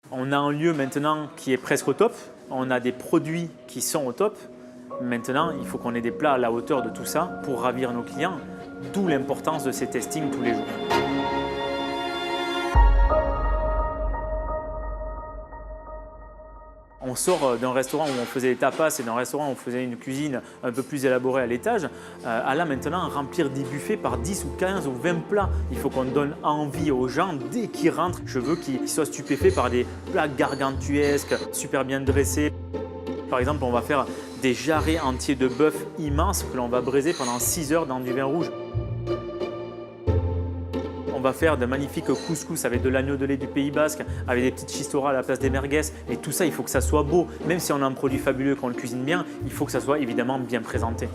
On a un lieu maintenant qui est presque au top, on a des produits qui sont au top. Maintenant, il faut qu'on ait des plats à la hauteur de tout ça pour ravir nos clients, d'où l'importance de ces testings tous les jours. On sort d'un restaurant où on faisait des tapas et d'un restaurant où on faisait une cuisine un peu plus élaborée à l'étage, à là maintenant remplir des buffets par 10 ou 15 ou 20 plats. Il faut qu'on donne envie aux gens dès qu'ils rentrent. Je veux qu'ils soient stupéfaits par des plats gargantuesques, super bien dressés. Par exemple, on va faire des jarrets entiers de bœuf immenses que l'on va braiser pendant 6 heures dans du vin rouge. On va faire de magnifiques couscous avec de l'agneau de lait du Pays Basque, avec des petites chistoras à la place des merguez. Et tout ça, il faut que ça soit beau. Même si on a un produit fabuleux et qu'on le cuisine bien, il faut que ça soit évidemment bien présenté.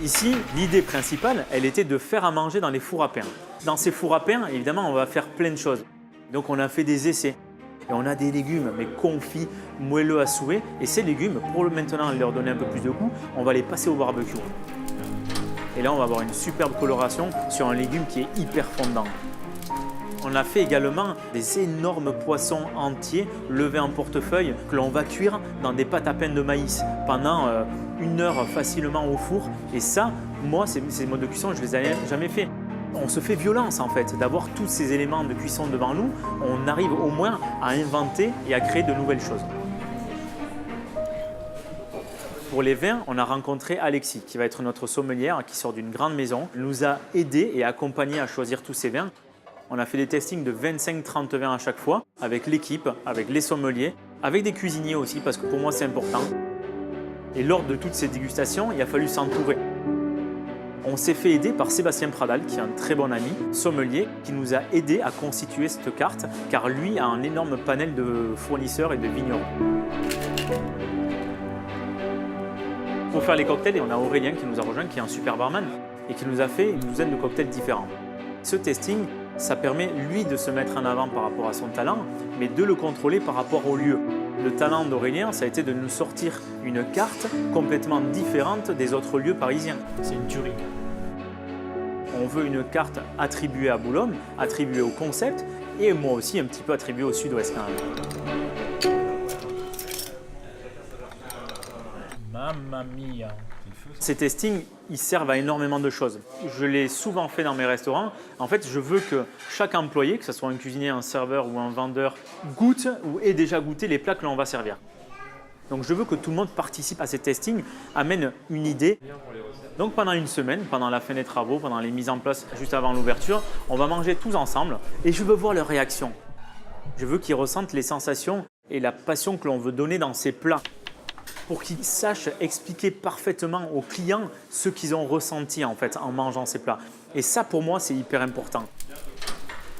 Ici, l'idée principale, elle était de faire à manger dans les fours à pain. Dans ces fours à pain, évidemment, on va faire plein de choses. Donc on a fait des essais. Et on a des légumes, mais confits, moelleux à souhait. Et ces légumes, pour maintenant leur donner un peu plus de goût, on va les passer au barbecue. Et là, on va avoir une superbe coloration sur un légume qui est hyper fondant. On a fait également des énormes poissons entiers levés en portefeuille que l'on va cuire dans des pâtes à pain de maïs pendant 1 heure facilement au four. Et ça, moi, ces modes de cuisson, je ne les ai jamais fait. On se fait violence en fait, d'avoir tous ces éléments de cuisson devant nous, on arrive au moins à inventer et à créer de nouvelles choses. Pour les vins, on a rencontré Alexis, qui va être notre sommelière, qui sort d'une grande maison. Elle nous a aidés et accompagnés à choisir tous ces vins. On a fait des testings de 25-30 vins à chaque fois, avec l'équipe, avec les sommeliers, avec des cuisiniers aussi, parce que pour moi c'est important. Et lors de toutes ces dégustations, il a fallu s'entourer. On s'est fait aider par Sébastien Pradal, qui est un très bon ami, sommelier, qui nous a aidés à constituer cette carte, car lui a un énorme panel de fournisseurs et de vignerons. Pour faire les cocktails, on a Aurélien qui nous a rejoint, qui est un super barman, et qui nous a fait une douzaine de cocktails différents. Ce testing, ça permet lui de se mettre en avant par rapport à son talent, mais de le contrôler par rapport au lieu. Le talent d'Aurélien, ça a été de nous sortir une carte complètement différente des autres lieux parisiens. C'est une tuerie. On veut une carte attribuée à Boulogne, attribuée au concept, et moi aussi un petit peu attribuée au sud-ouest quand même. Mamma mia! Ces testings, ils servent à énormément de choses. Je l'ai souvent fait dans mes restaurants. En fait, je veux que chaque employé, que ce soit un cuisinier, un serveur ou un vendeur, goûte ou ait déjà goûté les plats que l'on va servir. Donc je veux que tout le monde participe à ces testings, amène une idée. Donc pendant une semaine, pendant la fin des travaux, pendant les mises en place juste avant l'ouverture, on va manger tous ensemble et je veux voir leur réaction. Je veux qu'ils ressentent les sensations et la passion que l'on veut donner dans ces plats, pour qu'ils sachent expliquer parfaitement aux clients ce qu'ils ont ressenti en fait en mangeant ces plats. Et ça pour moi c'est hyper important.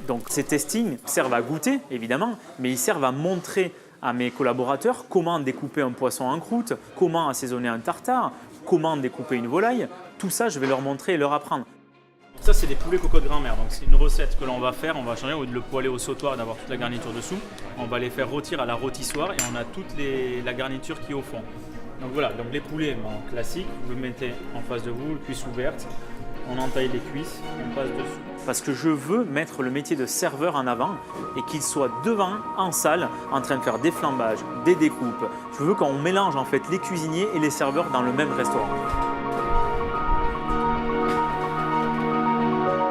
Donc ces testings servent à goûter évidemment, mais ils servent à montrer à mes collaborateurs comment découper un poisson en croûte, comment assaisonner un tartare, comment découper une volaille. Tout ça je vais leur montrer et leur apprendre. Ça, c'est des poulets coco de grand-mère. Donc, c'est une recette que l'on va faire. On va changer, au lieu de le poêler au sautoir et d'avoir toute la garniture dessous, on va les faire rôtir à la rôtissoire et on a toute la garniture qui est au fond. Donc voilà, donc les poulets classiques, vous le mettez en face de vous, cuisse ouverte, on entaille les cuisses, on passe dessus. Parce que je veux mettre le métier de serveur en avant et qu'il soit devant, en salle, en train de faire des flambages, des découpes. Je veux qu'on mélange en fait les cuisiniers et les serveurs dans le même restaurant.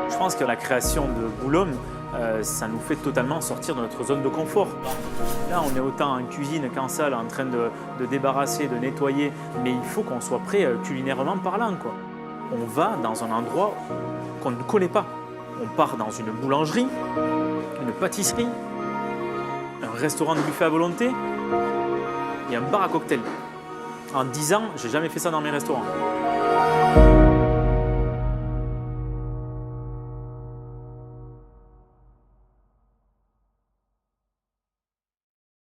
Je pense que la création de Boulogne, ça nous fait totalement sortir de notre zone de confort. Là, on est autant en cuisine qu'en salle en train de débarrasser, de nettoyer, mais il faut qu'on soit prêt culinairement parlant, quoi. On va dans un endroit qu'on ne connaît pas. On part dans une boulangerie, une pâtisserie, un restaurant de buffet à volonté et un bar à cocktail. En 10 ans, j'ai jamais fait ça dans mes restaurants.